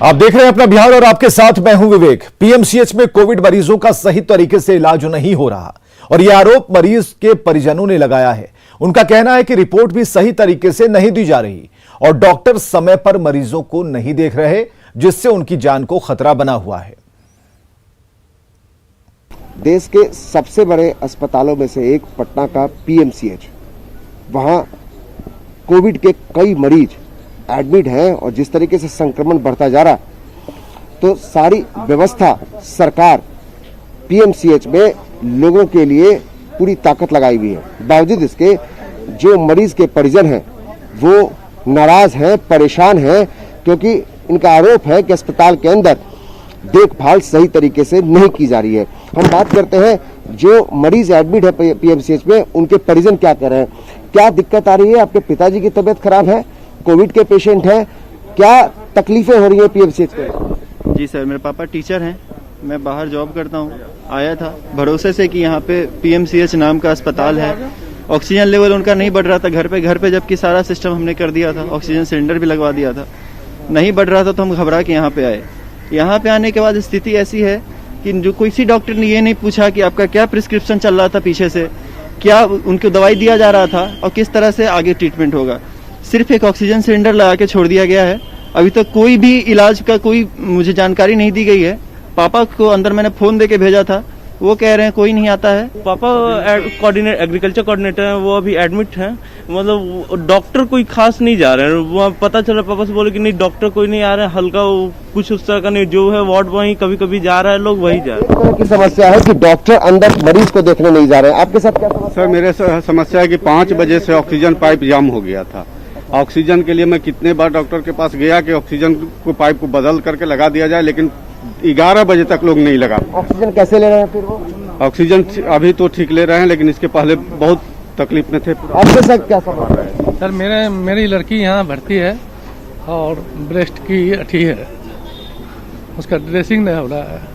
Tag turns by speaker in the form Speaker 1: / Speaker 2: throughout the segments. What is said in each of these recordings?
Speaker 1: आप देख रहे हैं अपना बिहार और आपके साथ मैं हूं विवेक। पीएमसीएच में कोविड मरीजों का सही तरीके से इलाज नहीं हो रहा और यह आरोप मरीज के परिजनों ने लगाया है। उनका कहना है कि रिपोर्ट भी सही तरीके से नहीं दी जा रही और डॉक्टर समय पर मरीजों को नहीं देख रहे, जिससे उनकी जान को खतरा बना हुआ है।
Speaker 2: देश के सबसे बड़े अस्पतालों में से एक पटना का पीएमसीएच, वहां कोविड के कई मरीज एडमिट हैं और जिस तरीके से संक्रमण बढ़ता जा रहा, तो सारी व्यवस्था सरकार पीएमसीएच में लोगों के लिए पूरी ताकत लगाई हुई है। बावजूद इसके जो मरीज के परिजन हैं वो नाराज हैं, परेशान हैं, क्योंकि इनका आरोप है कि अस्पताल के अंदर देखभाल सही तरीके से नहीं की जा रही है। हम बात करते हैं जो मरीज एडमिट है पीएमसीएच में, उनके परिजन क्या कर रहे हैं, क्या दिक्कत आ रही है। आपके पिताजी की तबीयत खराब है, कोविड के पेशेंट हैं, क्या तकलीफें हो रही है पीएमसीएच में?
Speaker 3: जी सर, मेरे पापा टीचर हैं, मैं बाहर जॉब करता हूँ। आया था भरोसे से कि यहाँ पे पीएमसीएच नाम का अस्पताल है। ऑक्सीजन लेवल उनका नहीं बढ़ रहा था घर पे, जबकि सारा सिस्टम हमने कर दिया था, ऑक्सीजन सिलेंडर भी लगवा दिया था, नहीं बढ़ रहा था तो हम घबरा के यहाँ पे आए। यहाँ पे आने के बाद स्थिति ऐसी है कि जो किसी डॉक्टर ने ये नहीं पूछा कि आपका क्या प्रिस्क्रिप्शन चल रहा था, पीछे से क्या उनको दवाई दिया जा रहा था और किस तरह से आगे ट्रीटमेंट होगा। सिर्फ एक ऑक्सीजन सिलेंडर लगा के छोड़ दिया गया है। अभी तक कोई भी इलाज का कोई मुझे जानकारी नहीं दी गई है। पापा को अंदर मैंने फोन देके भेजा था, वो कह रहे हैं कोई नहीं आता है।
Speaker 4: पापा कोऑर्डिनेटर, एग्रीकल्चर कोऑर्डिनेटर हैं, वो अभी एडमिट हैं। मतलब डॉक्टर कोई खास नहीं जा रहे हैं। वहाँ पता चला, पापा से बोले कि नहीं डॉक्टर कोई नहीं आ रहा है, हल्का कुछ उस तरह का नहीं, जो है वार्ड वहीं कभी कभी जा रहा है, लोग वही जा रहे हैं।
Speaker 2: इस तरह की समस्या है कि डॉक्टर अंदर मरीज को देखने नहीं जा रहे हैं। आपके साथ क्या समस्या?
Speaker 5: सर मेरे समस्या है कि 5 बजे से ऑक्सीजन पाइप जाम हो गया था। ऑक्सीजन के लिए मैं कितने बार डॉक्टर के पास गया कि ऑक्सीजन को पाइप को बदल करके लगा दिया जाए, लेकिन 11 बजे तक लोग नहीं लगा।
Speaker 2: ऑक्सीजन कैसे ले रहे हैं फिर वो?
Speaker 5: ऑक्सीजन अभी तो ठीक ले रहे हैं, लेकिन इसके पहले बहुत तकलीफ में थे।
Speaker 2: आपके साथ क्या समस्या है?
Speaker 6: सर मेरी लड़की यहाँ भर्ती है और ब्रेस्ट की अठी है, उसका ड्रेसिंग नहीं हो रहा है।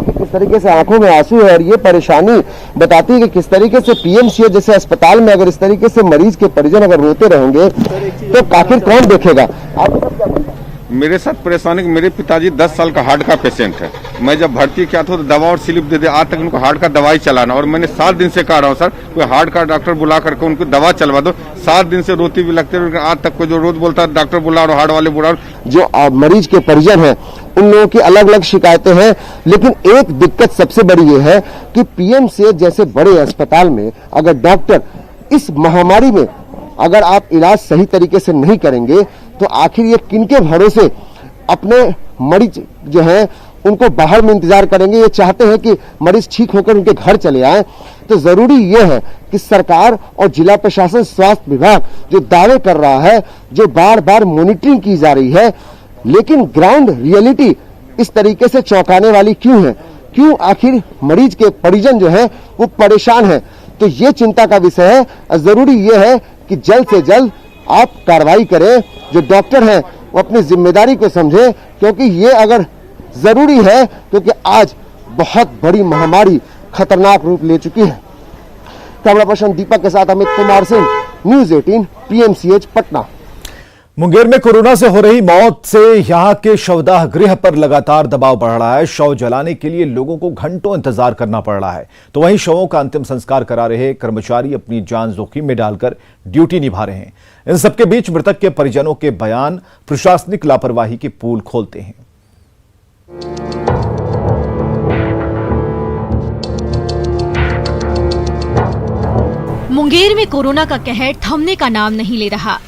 Speaker 2: किस तरीके से आंखों में आंसू है और ये परेशानी बताती है कि किस तरीके से पीएमसीएच जैसे अस्पताल में अगर इस तरीके से मरीज के परिजन अगर रोते रहेंगे तो आखिर कौन देखेगा। आपके साथ क्या?
Speaker 7: मेरे साथ परेशानी, मेरे पिताजी 10 साल का हार्ट का पेशेंट है। मैं जब भर्ती किया था तो दवा और स्लिप दे दे, आज तक उनको हार्ट का दवाई चलाना, और मैंने 7 दिन से कह रहा हूँ सर कोई हार्ट का डॉक्टर बुला करके उनको दवा चलवा दो। 7 दिन से रोती भी लगती है, आज तक कोई जो रोज बोलता है डॉक्टर बुला और हार्ट वाले बुला।
Speaker 2: जो मरीज के परिजन हैं उन लोगों की अलग अलग शिकायतें हैं, लेकिन एक दिक्कत सबसे बड़ी ये है कि पीएमसीएच जैसे बड़े अस्पताल में अगर डॉक्टर इस महामारी में अगर आप इलाज सही तरीके से नहीं करेंगे तो आखिर ये किनके भरोसे अपने मरीज जो हैं उनको बाहर में इंतजार करेंगे। ये चाहते हैं कि मरीज ठीक होकर उनके घर चले आए। तो जरूरी ये है कि सरकार और जिला प्रशासन, स्वास्थ्य विभाग जो दावे कर रहा है, जो बार बार मॉनिटरिंग की जा रही है, लेकिन ग्राउंड रियलिटी इस तरीके से चौंकाने वाली क्यों है? क्यों आखिर मरीज के परिजन जो है वो परेशान है? तो ये चिंता का विषय है। जरूरी ये है कि जल्द से जल्द आप कार्रवाई करें, जो डॉक्टर हैं वो अपनी जिम्मेदारी को समझें, क्योंकि ये अगर जरूरी है क्योंकि आज बहुत बड़ी महामारी खतरनाक रूप ले चुकी है। कैमरा पर्सन दीपक के साथ अमित कुमार सिंह, न्यूज़ 18 पीएमसीएच पटना।
Speaker 1: मुंगेर में कोरोना से हो रही मौत से यहां के शवदाह गृह पर लगातार दबाव बढ़ रहा है। शव जलाने के लिए लोगों को घंटों इंतजार करना पड़ रहा है, तो वहीं शवों का अंतिम संस्कार करा रहे कर्मचारी अपनी जान जोखिम में डालकर ड्यूटी निभा रहे हैं। इन सबके बीच मृतक के परिजनों के बयान प्रशासनिक लापरवाही की पोल खोलते हैं।
Speaker 8: मुंगेर में कोरोना का कहर थमने का नाम नहीं ले रहा।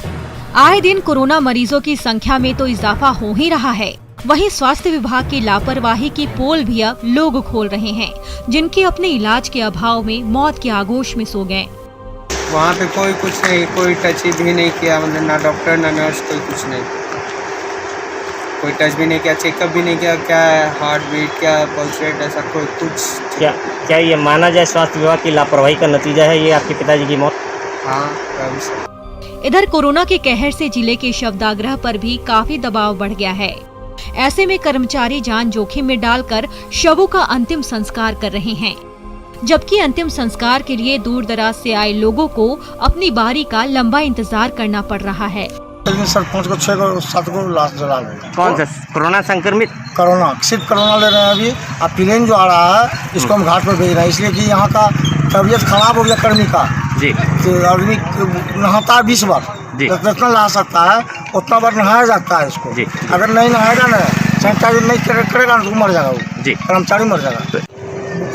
Speaker 8: आए दिन कोरोना मरीजों की संख्या में तो इजाफा हो ही रहा है, वहीं स्वास्थ्य विभाग की लापरवाही की पोल भी अब लोग खोल रहे हैं, जिनके अपने इलाज के अभाव में मौत के आगोश में सो गए।
Speaker 9: वहाँ पे कोई कुछ नहीं, कोई टच भी नहीं किया, मतलब ना डॉक्टर ना नर्स, कोई कुछ नहीं, कोई टच भी नहीं किया, चेकअप भी नहीं किया, क्या हार्ट बीट, क्या पल्स रेट, ऐसा कोई कुछ।
Speaker 10: क्या ये माना जाए स्वास्थ्य विभाग की लापरवाही का नतीजा है ये आपके पिताजी की मौत?
Speaker 9: हाँ।
Speaker 8: इधर कोरोना के कहर से जिले के शवदाह पर भी काफी दबाव बढ़ गया है। ऐसे में कर्मचारी जान जोखिम में डालकर शवों का अंतिम संस्कार कर रहे हैं, जबकि अंतिम संस्कार के लिए दूर दराज से आए लोगों को अपनी बारी का लंबा इंतजार करना पड़ रहा है।
Speaker 11: लेकिन सर 5 को 6 को 7 को लाश जला गए।
Speaker 10: कौन सा कोरोना संक्रमित?
Speaker 11: कोरोना, सिर्फ कोरोना ले रहे हैं अभी। अब प्लेन जो आ रहा है इसको हम घाट पर भेज रहे हैं, इसलिए कि यहाँ का तबीयत खराब हो गया कर्मी का
Speaker 10: जी।
Speaker 11: तो आदमी नहाता है 20 बार, जितना नहा सकता है उतना बार नहाया जाता है इसको जी। अगर नहीं नहाएगा ना, सैनिटाइजर नहीं करेगा तो मर जाएगा वो जी, कर्मचारी मर जाएगा।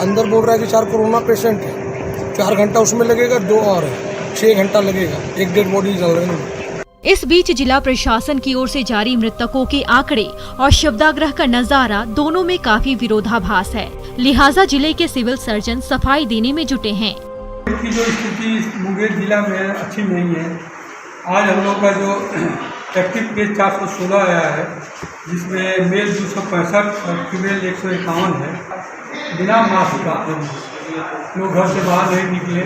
Speaker 12: अंदर बोल रहा है कि 4 कोरोना पेशेंट है, 4 घंटा उसमें लगेगा, 2 और है, 6 घंटा लगेगा, एक डेड बॉडी जल रही है।
Speaker 8: इस बीच जिला प्रशासन की ओर से जारी मृतकों के आंकड़े और शवदाह का नजारा दोनों में काफी विरोधाभास है, लिहाजा जिले के सिविल सर्जन सफाई देने में जुटे हैं।
Speaker 12: की जो स्थिति मुंगेर जिला में अच्छी नहीं है। आज हम लोग का जो एक्टिव केस 416 आया है, जिसमें मेल 265 और फीमेल 151 है। बिना मास्क का लोग घर से बाहर नहीं निकले,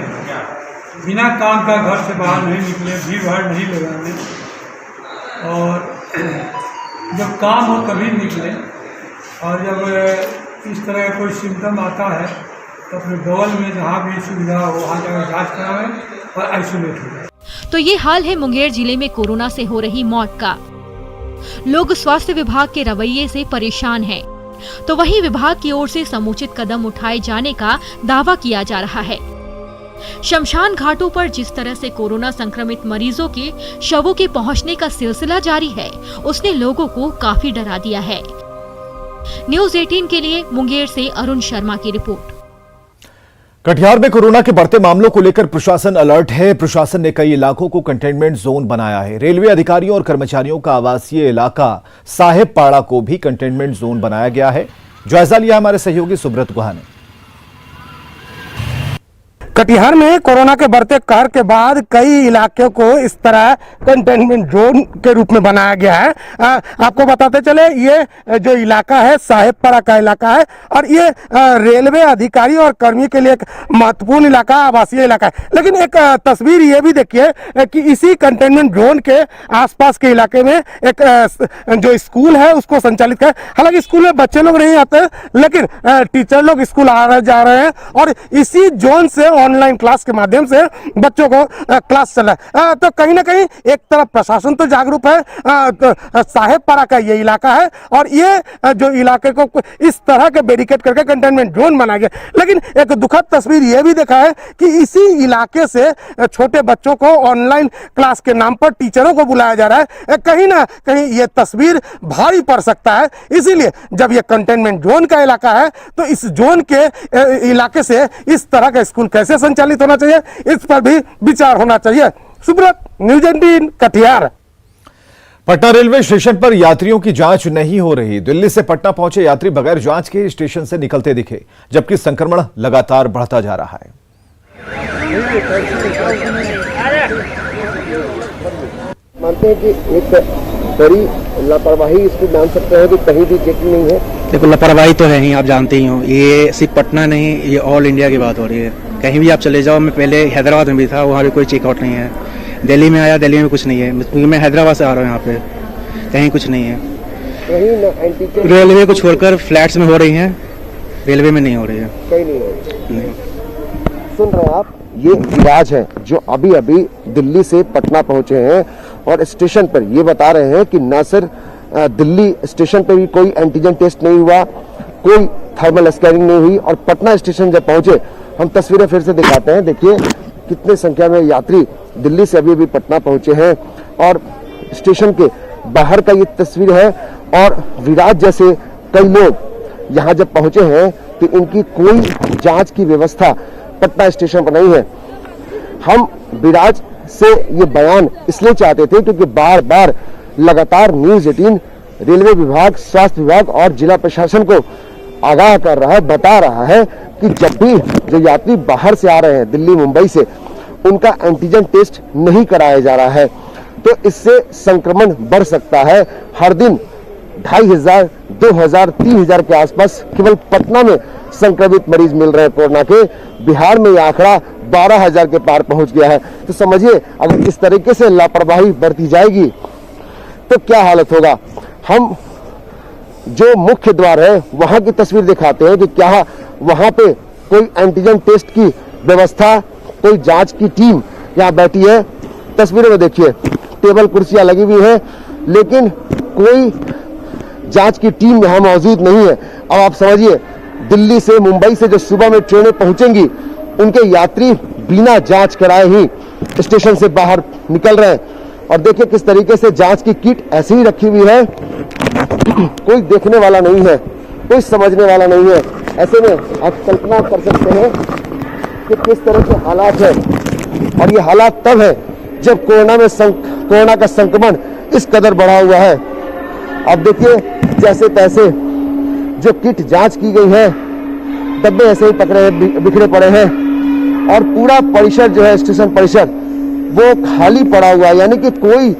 Speaker 12: बिना काम का घर से बाहर नहीं निकले, भीड़ भाड़ नहीं लगाने, और जब काम हो तभी निकले। और जब इस तरह का कोई सिम्टम आता है तो अपने बगल में जहाँ भी सुविधा हो वहाँ जाकर जाँच करावें और आइसोलेट हो।
Speaker 8: तो ये हाल है मुंगेर जिले में कोरोना से हो रही मौत का। लोग स्वास्थ्य विभाग के रवैये से परेशान हैं, तो वहीं विभाग की ओर से समुचित कदम उठाए जाने का दावा किया जा रहा है। शमशान घाटों पर जिस तरह से कोरोना संक्रमित मरीजों के शवों के पहुंचने का सिलसिला जारी है, उसने लोगों को काफी डरा दिया है। न्यूज़ 18 के लिए मुंगेर से अरुण शर्मा की रिपोर्ट।
Speaker 1: कटिहार में कोरोना के बढ़ते मामलों को लेकर प्रशासन अलर्ट है। प्रशासन ने कई इलाकों को कंटेनमेंट जोन बनाया है। रेलवे अधिकारियों और कर्मचारियों का आवासीय इलाका साहेबपाड़ा को भी कंटेनमेंट जोन बनाया गया है। जायजा लिया हमारे सहयोगी सुब्रत गुहा ने।
Speaker 13: कटिहार में कोरोना के बढ़ते कहर के बाद कई इलाकों को इस तरह कंटेनमेंट जोन के रूप में बनाया गया है। आपको बताते चले, ये जो इलाका है साहेबपाड़ा का इलाका है, और ये रेलवे अधिकारी और कर्मी के लिए एक महत्वपूर्ण इलाका, आवासीय इलाका है। लेकिन एक तस्वीर ये भी देखिए कि इसी कंटेनमेंट जोन के आसपास के इलाके में एक जो स्कूल है उसको संचालित कर, हालांकि स्कूल में बच्चे लोग नहीं आते, लेकिन टीचर लोग स्कूल आ रहे जा रहे हैं, और इसी जोन से ऑनलाइन क्लास के माध्यम से बच्चों को क्लास चल रहा है। तो कहीं ना कहीं एक तरफ प्रशासन तो जागरूक है, तो साहेबपाड़ा का ये इलाका है, और ये जो इलाके को इस तरह के बैरिकेड करके कंटेनमेंट जोन बनाया गया। लेकिन एक दुखद तस्वीर ये भी देखा है कि इसी इलाके से छोटे बच्चों को ऑनलाइन क्लास के नाम पर टीचरों को बुलाया जा रहा है। कहीं ना कहीं ये तस्वीर भारी पड़ सकता है। इसीलिए जब ये कंटेनमेंट जोन का इलाका है, तो इस जोन के इलाके से इस तरह का स्कूल कैसे संचालित होना चाहिए, इस पर भी विचार होना चाहिए। Subrata, news 18 Katihar.
Speaker 1: Patna railway station पर यात्रियों की जांच नहीं हो रही। दिल्ली से पटना पहुंचे यात्री बगैर जांच के स्टेशन से निकलते दिखे, जबकि संक्रमण लगातार बढ़ता जा रहा है।
Speaker 2: मानते हैं कि एक बड़ी लापरवाही इसको मान सकते हैं कि कहीं भी चेकिंग नहीं है।
Speaker 14: देखो, लापरवाही तो है ही, आप जानते ही हो। ये सिर्फ पटना नहीं, ये ऑल इंडिया की बात हो रही है। कहीं भी आप चले जाओ, मैं पहले हैदराबाद में भी था, वहाँ भी कोई चेकआउट नहीं है। दिल्ली में आया, दिल्ली में कुछ नहीं है, क्योंकि मैं हैदराबाद से आ रहा हूँ, यहाँ पे कहीं कुछ नहीं है। रेलवे को छोड़कर फ्लैट्स में हो रही हैं, रेलवे में नहीं हो रही है,
Speaker 2: कहीं नहीं हो रही। सुन रहे हैं आप, ये विराज है जो अभी अभी दिल्ली से पटना पहुंचे हैं, और स्टेशन पर ये बता रहे हैं कि न सिर्फ दिल्ली स्टेशन पर भी कोई एंटीजन टेस्ट नहीं हुआ, कोई थर्मल स्कैनिंग नहीं हुई, और पटना स्टेशन जब पहुंचे, हम तस्वीरें फिर से दिखाते हैं। देखिए कितने संख्या में यात्री दिल्ली से अभी पटना पहुंचे हैं, और स्टेशन के बाहर का ये तस्वीर है। और विराज जैसे कई लोग यहाँ जब पहुंचे हैं तो इनकी कोई जांच की व्यवस्था पटना स्टेशन पर नहीं है। हम विराज से ये बयान इसलिए चाहते थे क्योंकि बार बार लगातार न्यूज़ 18 रेलवे विभाग, स्वास्थ्य विभाग और जिला प्रशासन को आगाह कर रहा है, बता रहा है कि जब भी जो यात्री बाहर से आ रहे हैं, दिल्ली मुंबई से, उनका एंटीजन टेस्ट नहीं कराया जा रहा है, तो इससे संक्रमण बढ़ सकता है। हर दिन 2500, 2000, 3000 के आसपास केवल पटना में संक्रमित मरीज मिल रहे हैं कोरोना के। बिहार में यह आंकड़ा 12000 के पार पहुंच गया है। तो समझिए, अगर इस तरीके से लापरवाही बढ़ती जाएगी तो क्या हालत होगा। हम जो मुख्य द्वार है वहां की तस्वीर दिखाते हैं कि क्या वहां पे कोई एंटीजन टेस्ट की व्यवस्था, कोई जांच की टीम यहाँ बैठी है। तस्वीरों में देखिए टेबल कुर्सियां लगी हुई है, लेकिन कोई जांच की टीम यहां मौजूद नहीं है। अब आप समझिए, दिल्ली से मुंबई से जो सुबह में ट्रेनें पहुंचेंगी, उनके यात्री बिना जांच कराए ही स्टेशन से बाहर निकल रहे हैं। और देखिए किस तरीके से जांच की किट ऐसे ही रखी हुई है, कोई देखने वाला नहीं है, कोई समझने वाला नहीं है। ऐसे में आप कल्पना कर सकते हैं कि किस तरह के हालात है। और ये हालात तब है जब कोरोना का संक्रमण इस कदर बढ़ा हुआ है। अब देखिए जैसे तैसे जो किट जांच की गई है, डब्बे ऐसे ही पकड़े बिखरे पड़े हैं और पूरा परिसर जो है, स्टेशन परिसर, वो खाली पड़ा हुआ है। यानी कि कोई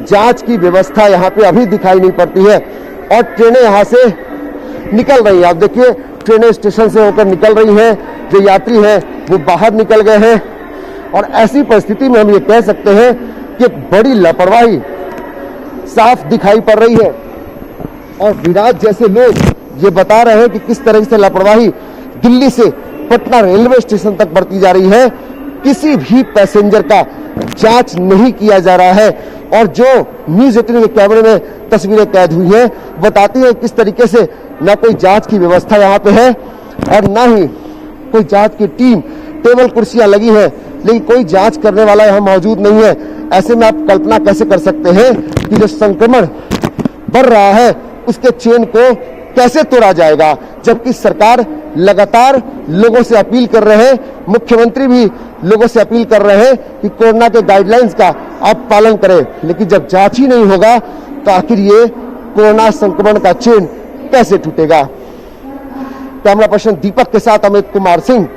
Speaker 2: जांच की व्यवस्था यहाँ पे अभी दिखाई नहीं पड़ती है। और ट्रेनें यहाँ से निकल रही हैं। आप देखिए ट्रेनें स्टेशन से होकर निकल रही हैं, जो यात्री हैं वो बाहर निकल गए हैं। और ऐसी परिस्थिति में हम ये कह सकते हैं कि बड़ी लापरवाही साफ दिखाई पड़ रही है। और विराट जैसे लोग ये बता रहे हैं कि किस तरह से लापरवाही दिल्ली से पटना रेलवे स्टेशन तक बढ़ती जा रही है। किसी भी पैसेंजर का जांच नहीं किया जा रहा है। और जो न्यूज़ 18 के कैमरे में तस्वीरें कैद हुई हैं, बताती है किस तरीके से न कोई जांच की व्यवस्था यहाँ पे है और न ही कोई जांच की टीम। टेबल कुर्सियां लगी है, लेकिन कोई जांच करने वाला यहाँ मौजूद नहीं है। ऐसे में आप कल्पना कैसे कर सकते हैं कि जो संक्रमण बढ़ रहा है, उसके चेन को कैसे तोड़ा जाएगा, जबकि सरकार लगातार लोगों से अपील कर रहे हैं, मुख्यमंत्री भी लोगों से अपील कर रहे हैं कि कोरोना के गाइडलाइंस का आप पालन करें। लेकिन जब जांच ही नहीं होगा तो आखिर ये कोरोना संक्रमण का चेन कैसे टूटेगा। कैमरा पर्सन दीपक के साथ Amit Kumar Singh,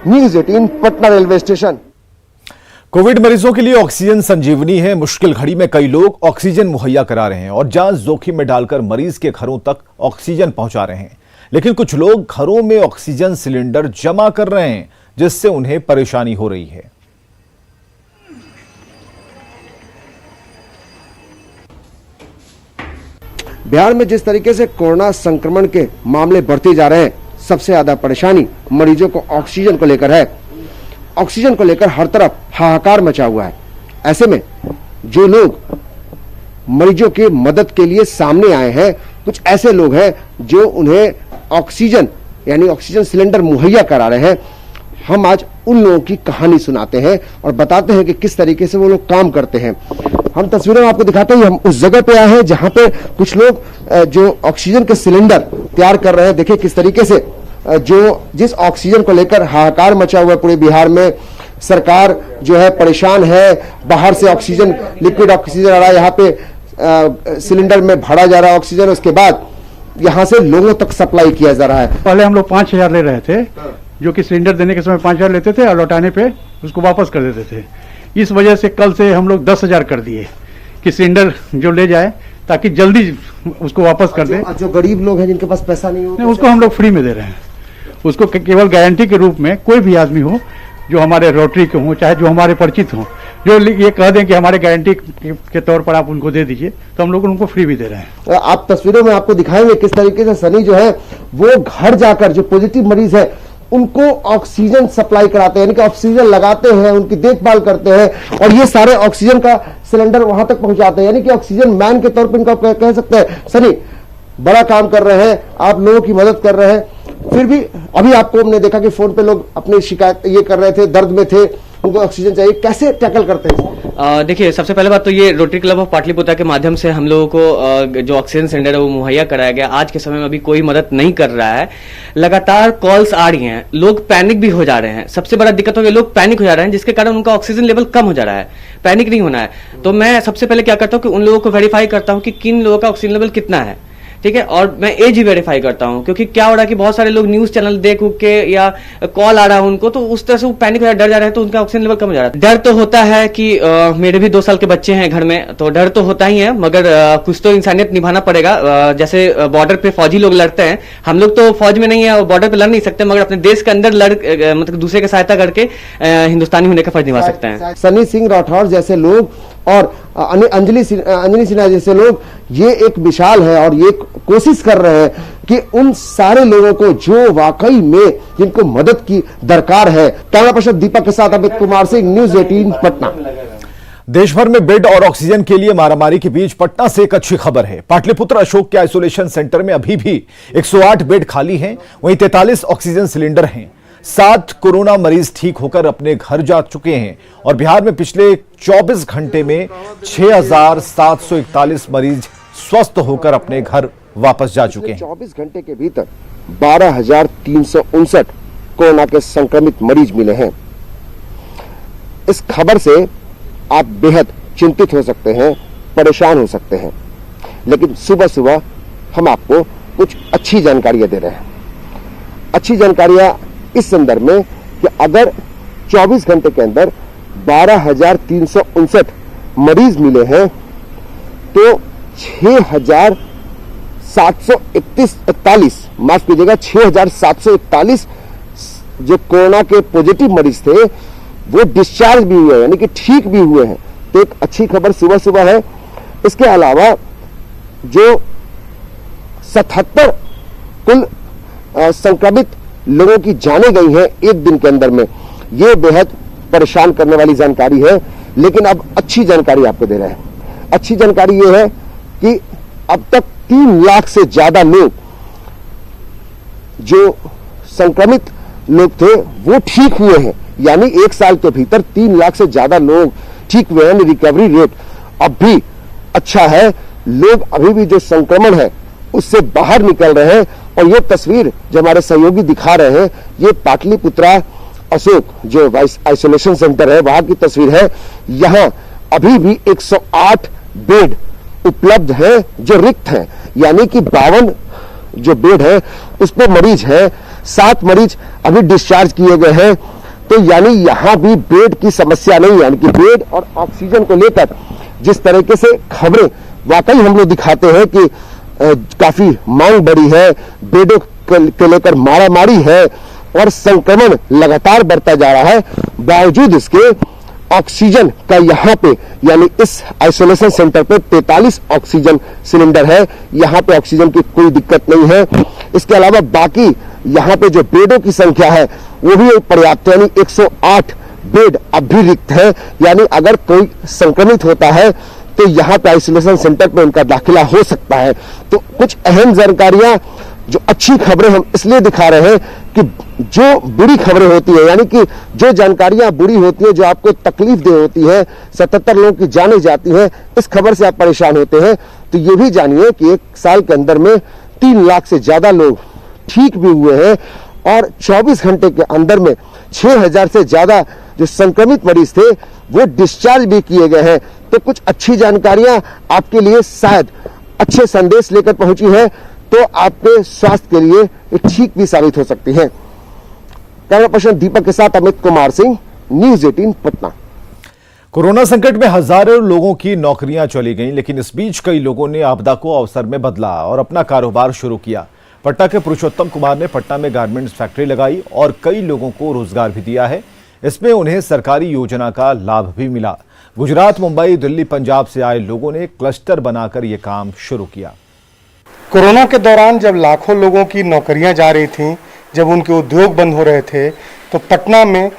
Speaker 2: news 18 Patna railway station.
Speaker 1: Covid मरीजों के लिए ऑक्सीजन संजीवनी है। मुश्किल घड़ी में कई लोग ऑक्सीजन मुहैया करा रहे हैं और जान जोखिम में डालकर मरीज के घरों तक ऑक्सीजन पहुंचा रहे हैं। लेकिन कुछ लोग घरों में ऑक्सीजन सिलेंडर जमा कर रहे हैं, जिससे उन्हें परेशानी हो रही है।
Speaker 2: बिहार में जिस तरीके से कोरोना संक्रमण के मामले बढ़ते जा रहे हैं, सबसे ज्यादा परेशानी मरीजों को ऑक्सीजन को लेकर है। ऑक्सीजन को लेकर हर तरफ हाहाकार मचा हुआ है। ऐसे में जो लोग मरीजों की मदद के लिए सामने आए हैं, कुछ ऐसे लोग हैं जो उन्हें ऑक्सीजन यानी ऑक्सीजन सिलेंडर मुहैया करा रहे हैं। हम आज उन लोगों की कहानी सुनाते हैं और बताते हैं कि किस तरीके से वो लोग काम करते हैं। हम तस्वीरों में आपको दिखाते हैं, हम उस जगह पे आए हैं जहां पे कुछ लोग जो ऑक्सीजन के सिलेंडर तैयार कर रहे हैं। देखिए किस तरीके से जिस ऑक्सीजन को लेकर हाहाकार मचा हुआ है पूरे बिहार में, सरकार जो है परेशान है। बाहर से ऑक्सीजन, लिक्विड ऑक्सीजन आ रहा है, यहाँ पे सिलेंडर में भरा जा रहा है ऑक्सीजन, उसके बाद यहाँ से लोगों तक सप्लाई किया जा रहा है।
Speaker 6: पहले हम लोग 5,000 ले रहे थे, जो कि सिलेंडर देने के समय 5,000 लेते थे और लौटाने पे उसको वापस कर देते थे। इस वजह से कल से हम लोग 10,000 कर दिए कि सिलेंडर जो ले जाए ताकि जल्दी उसको वापस कर दे।
Speaker 2: जो गरीब लोग हैं जिनके पास पैसा नहीं हो,
Speaker 6: उसको हम लोग फ्री में दे रहे हैं। उसको केवल गारंटी के रूप में कोई भी आदमी हो, जो हमारे रोटरी के हों, चाहे जो हमारे परिचित हों, जो ये कह दें कि हमारे गारंटी के तौर पर आप उनको दे दीजिए, तो हम लोग उनको फ्री भी दे रहे हैं।
Speaker 2: आप तस्वीरों में आपको दिखाएंगे किस तरीके से सनी जो है वो घर जाकर जो पॉजिटिव मरीज है उनको ऑक्सीजन सप्लाई कराते हैं, यानी कि ऑक्सीजन लगाते हैं, उनकी देखभाल करते हैं और ये सारे ऑक्सीजन का सिलेंडर वहां तक पहुंचाते हैं। यानी कि ऑक्सीजन मैन के तौर पर इनका कह सकते हैं। सनी बड़ा काम कर रहे हैं, आप लोगों की मदद कर रहे हैं। फिर भी अभी आपको हमने देखा कि फोन पे लोग अपनी शिकायत ये कर रहे थे, दर्द में थे, उनको ऑक्सीजन चाहिए, कैसे टैकल करते हैं?
Speaker 15: देखिए, सबसे पहले बात तो ये रोटरी क्लब ऑफ पाटलिपुत्र के माध्यम से हम लोगों को जो ऑक्सीजन सिलेंडर है वो मुहैया कराया गया। आज के समय में अभी कोई मदद नहीं कर रहा है। लगातार कॉल्स आ रही हैं, लोग पैनिक भी हो जा रहे हैं। सबसे बड़ा दिक्कत हो गया, लोग पैनिक हो जा रहे हैं, जिसके कारण उनका ऑक्सीजन लेवल कम हो जा रहा है। पैनिक नहीं होना है। तो मैं सबसे पहले क्या करता हूँ कि उन लोगों को वेरीफाई करता हूँ कि किन लोगों का ऑक्सीजन लेवल कितना है, ठीक है। और मैं एज ही वेरीफाई करता हूं, क्योंकि क्या हो रहा है कि बहुत सारे लोग न्यूज चैनल देख के या कॉल आ रहा है उनको, तो उस तरह से वो पैनिक हो जा, डर जा रहे हैं, तो उनका ऑक्सीजन लेवल कम हो जा रहा है। डर तो होता है कि मेरे भी 2 साल के बच्चे हैं घर में, तो डर तो होता ही है, मगर कुछ तो इंसानियत निभाना पड़ेगा। जैसे बॉर्डर पे फौजी लोग लड़ते हैं, हम लोग तो फौज में नहीं है और बॉर्डर पे लड़ नहीं सकते, मगर अपने देश के अंदर मतलब दूसरे की सहायता करके हिंदुस्तानी होने का फर्ज निभा सकते हैं।
Speaker 2: सनी सिंह राठौर जैसे लोग और अंजलि सिन्हा जैसे लोग, ये एक मिसाल है और ये कोशिश कर रहे हैं कि उन सारे लोगों को जो वाकई में जिनको मदद की दरकार है। कैमरा पर्सन दीपक के साथ अमित कुमार सिंह, न्यूज़ 18 पटना।
Speaker 1: देश भर में बेड और ऑक्सीजन के लिए मारामारी के बीच पटना से एक अच्छी खबर है। पाटलिपुत्र अशोक के आइसोलेशन सेंटर में अभी भी 108 बेड खाली हैं, वहीं 43 ऑक्सीजन सिलेंडर हैं। 7 कोरोना मरीज ठीक होकर अपने घर जा चुके हैं और बिहार में पिछले 24 घंटे में 6,741 मरीज स्वस्थ होकर अपने घर वापस जा चुके हैं।
Speaker 2: 24 घंटे के भीतर 12,359 कोरोना के संक्रमित मरीज मिले हैं। इस खबर से आप बेहद चिंतित हो सकते हैं, परेशान हो सकते हैं, लेकिन सुबह सुबह हम आपको कुछ अच्छी जानकारियां दे रहे हैं। अच्छी जानकारियां इस संदर्भ में कि अगर 24 घंटे के अंदर 12,359 मरीज मिले हैं तो 6,741 माफ कीजिएगा 6,741 जो कोरोना के पॉजिटिव मरीज थे वो डिस्चार्ज भी हुए, यानी कि ठीक भी हुए हैं। तो एक अच्छी खबर सुबह सुबह है। इसके अलावा जो 77 कुल संक्रमित लोगों की जाने गई हैं एक दिन के अंदर में, ये बेहद परेशान करने वाली जानकारी है। लेकिन अब अच्छी जानकारी आपको दे रहे हैं। अच्छी जानकारी ये है कि अब तक 3 लाख से ज्यादा लोग जो संक्रमित लोग थे वो ठीक हुए हैं, यानी एक साल के भीतर 3 लाख से ज्यादा लोग ठीक हुए हैं। रिकवरी रेट अब भी अच्छा है, लोग अभी भी जो संक्रमण है उससे बाहर निकल रहे हैं। और ये तस्वीर जो हमारे सहयोगी दिखा रहे हैं, ये पाटलिपुत्रा अशोक जो आइसोलेशन सेंटर है वहां की तस्वीर है। यहां अभी भी 108 बेड उपलब्ध है जो रिक्त हैं, यानी कि 52 जो बेड है उस पर मरीज है। 7 मरीज अभी डिस्चार्ज किए गए हैं। तो यानी यहां भी बेड की समस्या नहीं है, यानी कि बेड और ऑक्सीजन को लेकर जिस तरीके से खबरें वाकई हम लोग दिखाते हैं कि काफी मांग बढ़ी है, बेडों के लेकर मारामारी है और संक्रमण लगातार बढ़ता जा रहा है, बावजूद इसके ऑक्सीजन का यहाँ पे यानी इस आइसोलेशन सेंटर पे 43 ऑक्सीजन सिलेंडर है। यहाँ पे ऑक्सीजन की कोई दिक्कत नहीं है। इसके अलावा बाकी यहाँ पे जो बेडों की संख्या है वो भी पर्याप्त है, यानी 108 बेड अब भी रिक्त है। यानी अगर कोई संक्रमित होता है तो यहाँ पे आइसोलेशन सेंटर पे उनका दाखिला हो सकता है। तो कुछ अहम जानकारियां, जो अच्छी खबरें हम इसलिए दिखा रहे हैं कि जो बुरी खबरें होती है, यानी कि जो जानकारियां बुरी होती है, जो आपको तकलीफ दे होती है, 77 लोगों की जाने जाती हैं, इस खबर से आप परेशान होते हैं। तो ये भी जानिए कि एक साल के अंदर में 3 लाख से ज्यादा लोग ठीक भी हुए हैं और 24 घंटे के अंदर में 6,000 से ज्यादा जो संक्रमित मरीज थे वो डिस्चार्ज भी किए गए हैं। तो कुछ अच्छी जानकारियां आपके लिए शायद अच्छे संदेश लेकर पहुंची है, तो आपके स्वास्थ्य के लिए ये ठीक भी साबित हो सकती है। कैमरा पर्सन दीपक के साथ अमित कुमार सिंह, न्यूज़ 18 पटना।
Speaker 1: कोरोना संकट में हजारों लोगों की नौकरियां चली गईं, लेकिन इस बीच कई लोगों ने आपदा को अवसर में बदला और अपना कारोबार शुरू किया। पटना के पुरुषोत्तम कुमार ने पटना में गारमेंट्स फैक्ट्री लगाई और कई लोगों को रोजगार भी दिया है। इसमें उन्हें सरकारी योजना का लाभ भी मिला। गुजरात, मुंबई, दिल्ली, पंजाब से आए लोगों ने क्लस्टर बनाकर यह काम शुरू किया।
Speaker 13: कोरोना के दौरान जब लाखों लोगों की नौकरियां जा रही थीं, जब उनके उद्योग बंद हो रहे थे, तो पटना में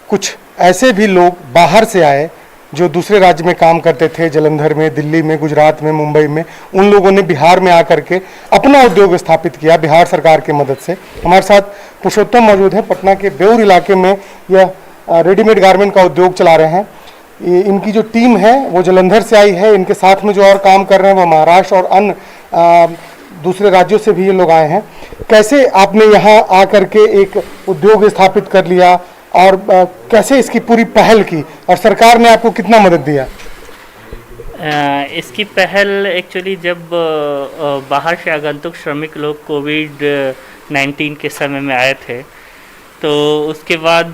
Speaker 13: कुछ ऐसे भी लोग बाहर से आए जो दूसरे राज्य में काम करते थे, जलंधर में, दिल्ली में, गुजरात में, मुंबई में। उन लोगों ने बिहार में आकर के अपना उद्योग स्थापित किया बिहार सरकार की मदद से। हमारे साथ पुरुषोत्तम मौजूद है, पटना के बेउर इलाके में यह रेडीमेड गारमेंट का उद्योग चला रहे हैं। इनकी जो टीम है वो जलंधर से आई है। इनके साथ में जो और काम कर रहे हैं वो महाराष्ट्र और अन्य दूसरे राज्यों से भी ये लोग आए हैं। कैसे आपने यहाँ आकर के एक उद्योग स्थापित कर लिया और कैसे इसकी पूरी पहल की, और सरकार ने आपको कितना मदद दिया?
Speaker 16: इसकी पहल एक्चुअली जब बाहर से आगंतुक श्रमिक लोग कोविड-19 के समय में आए थे, तो उसके बाद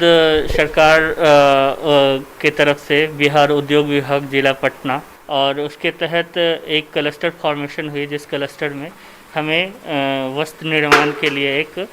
Speaker 16: सरकार के तरफ से बिहार उद्योग विभाग जिला पटना और उसके तहत एक क्लस्टर फॉर्मेशन हुई, जिस क्लस्टर में हमें वस्त्र निर्माण के लिए एक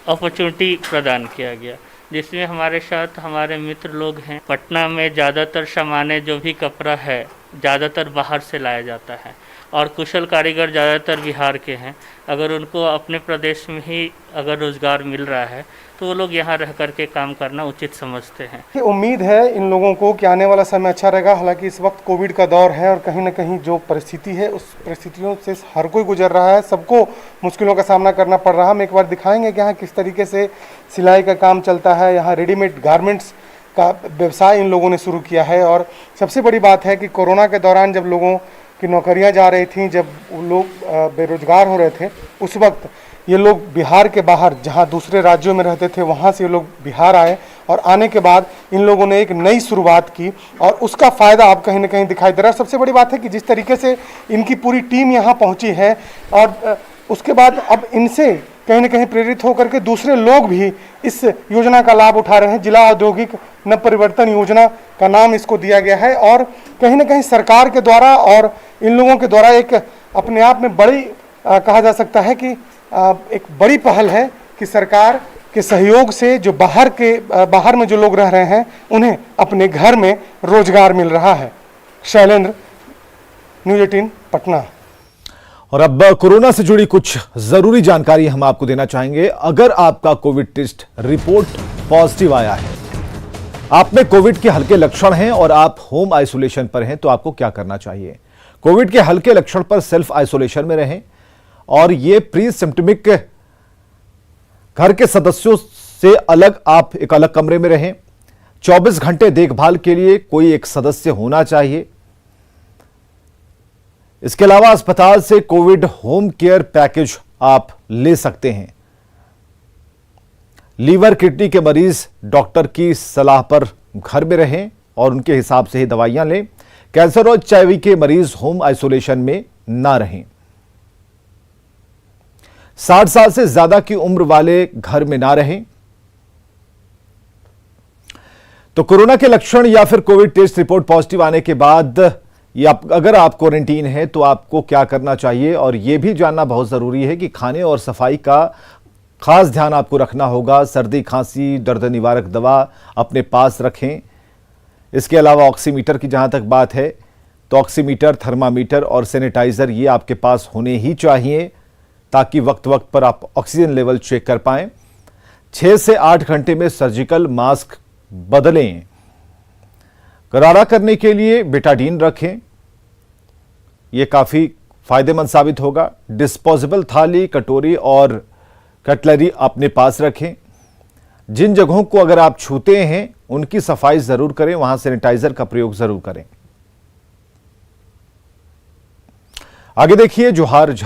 Speaker 16: अपॉर्चुनिटी प्रदान किया गया, जिसमें हमारे साथ हमारे मित्र लोग हैं। पटना में ज़्यादातर सामान्य जो भी कपड़ा है ज़्यादातर बाहर से लाया जाता है और कुशल कारीगर ज़्यादातर बिहार के हैं। अगर उनको अपने प्रदेश में ही अगर रोज़गार मिल रहा है तो वो लोग यहाँ रह कर के काम करना उचित समझते हैं।
Speaker 13: उम्मीद है इन लोगों को कि आने वाला समय अच्छा रहेगा। हालांकि इस वक्त कोविड का दौर है और कहीं ना कहीं जो परिस्थिति है उस परिस्थितियों से हर कोई गुजर रहा है, सबको मुश्किलों का सामना करना पड़ रहा है। हम एक बार दिखाएंगे कि यहाँ किस तरीके से सिलाई का काम चलता है, यहाँ रेडीमेड गारमेंट्स का व्यवसाय इन लोगों ने शुरू किया है। और सबसे बड़ी बात है कि कोरोना के दौरान जब लोगों की नौकरियां जा रही थीं, जब लोग बेरोजगार हो रहे थे, उस वक्त ये लोग बिहार के बाहर जहां दूसरे राज्यों में रहते थे वहां से ये लोग बिहार आए और आने के बाद इन लोगों ने एक नई शुरुआत की और उसका फ़ायदा अब कहीं ना कहीं दिखाई दे रहा है। सबसे बड़ी बात है कि जिस तरीके से इनकी पूरी टीम यहाँ पहुँची है और उसके बाद अब इनसे कहीं ना कहीं प्रेरित होकर के दूसरे लोग भी इस योजना का लाभ उठा रहे हैं। जिला औद्योगिक नवपरिवर्तन योजना का नाम इसको दिया गया है और कहीं ना कहीं सरकार के द्वारा और इन लोगों के द्वारा एक अपने आप में बड़ी कहा जा सकता है कि एक बड़ी पहल है कि सरकार के सहयोग से जो बाहर में जो लोग रह रहे हैं उन्हें अपने घर में रोजगार मिल रहा है। शैलेंद्र, न्यूज़ 18 पटना।
Speaker 1: और अब कोरोना से जुड़ी कुछ जरूरी जानकारी हम आपको देना चाहेंगे। अगर आपका कोविड टेस्ट रिपोर्ट पॉजिटिव आया है, आप में कोविड के हल्के लक्षण हैं और आप होम आइसोलेशन पर हैं, तो आपको क्या करना चाहिए? कोविड के हल्के लक्षण पर सेल्फ आइसोलेशन में रहें और ये प्री सिम्टमिक घर के सदस्यों से अलग आप एक अलग कमरे में रहें। 24 घंटे देखभाल के लिए कोई एक सदस्य होना चाहिए। इसके अलावा अस्पताल से कोविड होम केयर पैकेज आप ले सकते हैं। लीवर किडनी के मरीज डॉक्टर की सलाह पर घर में रहें और उनके हिसाब से ही दवाइयां लें। कैंसर और HIV के मरीज होम आइसोलेशन में ना रहें। 60 साल से ज्यादा की उम्र वाले घर में ना रहें। तो कोरोना के लक्षण या फिर कोविड टेस्ट रिपोर्ट पॉजिटिव आने के बाद या अगर आप क्वारंटीन है तो आपको क्या करना चाहिए, और यह भी जानना बहुत जरूरी है कि खाने और सफाई का खास ध्यान आपको रखना होगा। सर्दी खांसी दर्द निवारक दवा अपने पास रखें। इसके अलावा ऑक्सीमीटर की जहां तक बात है तो ऑक्सीमीटर, थर्मामीटर और सैनिटाइजर ये आपके पास होने ही चाहिए ताकि वक्त वक्त पर आप ऑक्सीजन लेवल चेक कर पाएं। 6 से 8 घंटे में सर्जिकल मास्क बदलें। गरारा करने के लिए बेटाडीन रखें, यह काफी फायदेमंद साबित होगा। डिस्पोजेबल थाली, कटोरी और कटलरी अपने पास रखें। जिन जगहों को अगर आप छूते हैं उनकी सफाई जरूर करें, वहां सैनिटाइजर का प्रयोग जरूर करें। आगे देखिए जोहार